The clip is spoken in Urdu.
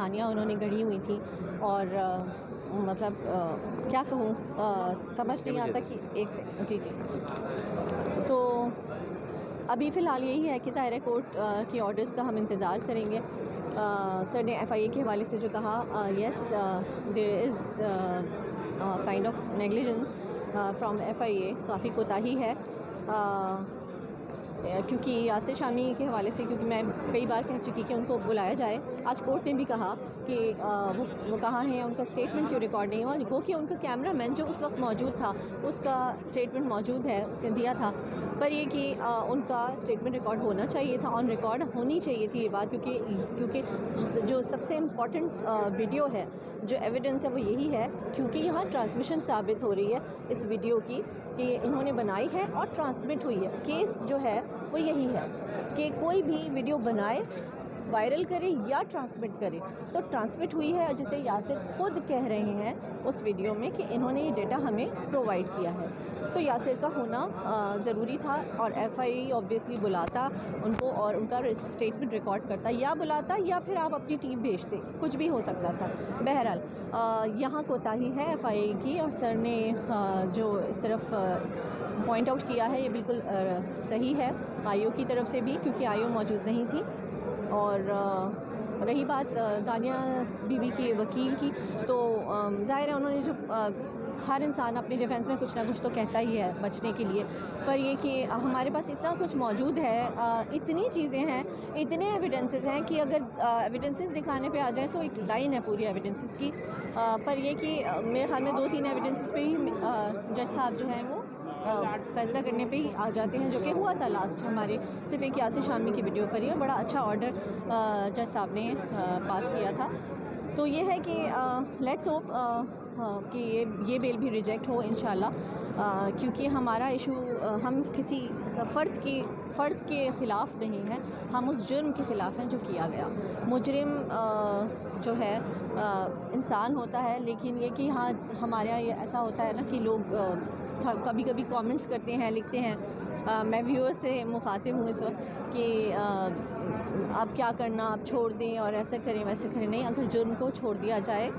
کہانیاں انہوں نے گڑھی ہوئی تھیں، اور مطلب کیا کہوں، سمجھ نہیں آتا کہ ایک سے جی تو ابھی فی الحال یہی ہے کہ ظاہر ہے کورٹ کے آرڈرز کا ہم انتظار کریں گے۔ سر نے ایف آئی اے کے حوالے سے جو کہا، yes there is kind of negligence from F I A, کافی کوتاہی ہے، کیونکہ یاسر شامی کے حوالے سے، کیونکہ میں کئی بار کہہ چکی کہ ان کو بلایا جائے۔ آج کورٹ نے بھی کہا کہ وہ کہاں ہیں، ان کا اسٹیٹمنٹ کیوں ریکارڈ نہیں ہوا، گو کہ ان کا کیمرہ مین جو اس وقت موجود تھا اس کا اسٹیٹمنٹ موجود ہے، اس نے دیا تھا، پر یہ کہ ان کا اسٹیٹمنٹ ریکارڈ ہونا چاہیے تھا، آن ریکارڈ ہونی چاہیے تھی یہ بات، کیونکہ جو سب سے امپورٹنٹ ویڈیو ہے، جو ایویڈنس ہے وہ یہی ہے، کیونکہ یہاں ٹرانسمیشن ثابت ہو رہی ہے اس ویڈیو کی کہ انہوں نے بنائی ہے اور ٹرانسمٹ ہوئی ہے۔ کیس جو ہے وہ یہی ہے کہ کوئی بھی ویڈیو بنائے، وائرل کرے یا ٹرانسمٹ کرے، تو ٹرانسمٹ ہوئی ہے، جسے یاسر خود کہہ رہے ہیں اس ویڈیو میں کہ انہوں نے یہ ڈیٹا ہمیں پرووائڈ کیا ہے، تو یاسر کا ہونا ضروری تھا، اور ایف آئی اے آبویسلی بلاتا ان کو اور ان کا اسٹیٹمنٹ ریکارڈ کرتا، یا بلاتا یا پھر آپ اپنی ٹیم بھیجتے، کچھ بھی ہو سکتا تھا۔ بہرحال یہاں کوتاہی ہے ایف آئی اے کی، اور سر نے جو اس طرف پوائنٹ آؤٹ کیا ہے یہ بالکل صحیح ہے، آئی او کی طرف سے بھی، کیونکہ آئی او موجود نہیں تھی۔ اور رہی بات دانیہ بی بی کی وکیل کی، تو ظاہر ہے انہوں نے جو ہر انسان اپنے ڈیفینس میں کچھ نہ کچھ تو کہتا ہی ہے بچنے کے لیے، پر یہ کہ ہمارے پاس اتنا کچھ موجود ہے، اتنی چیزیں ہیں، اتنے ایویڈنسز ہیں کہ اگر ایویڈنسز دکھانے پہ آ جائیں تو ایک لائن ہے پوری ایویڈنسز کی، پر یہ کہ میرے خیال میں 2-3 ایویڈنسز پہ ہی جج صاحب جو ہیں وہ فیصلہ کرنے پہ ہی آ جاتے ہیں، جو کہ ہوا تھا لاسٹ ہمارے صرف ایک یاسر شامی کی ویڈیو پر ہی، بڑا اچھا آرڈر جج صاحب نے پاس کیا تھا۔ تو یہ ہے کہ لیٹس ہوپ کہ یہ بیل بھی ریجیکٹ ہو انشاءاللہ، کیونکہ ہمارا ایشو ہم کسی فرد کے خلاف نہیں ہے، ہم اس جرم کے خلاف ہیں جو کیا گیا۔ مجرم جو ہے انسان ہوتا ہے، لیکن یہ کہ ہاں ہمارے یہاں یہ ایسا ہوتا ہے نا کہ لوگ کبھی کبھی کامنٹس کرتے ہیں، لکھتے ہیں، میں ویور سے مخاطب ہوں اس وقت کہ اب کیا کرنا، آپ چھوڑ دیں اور ایسا کریں ویسے کریں، نہیں، اگر جرم کو چھوڑ دیا جائے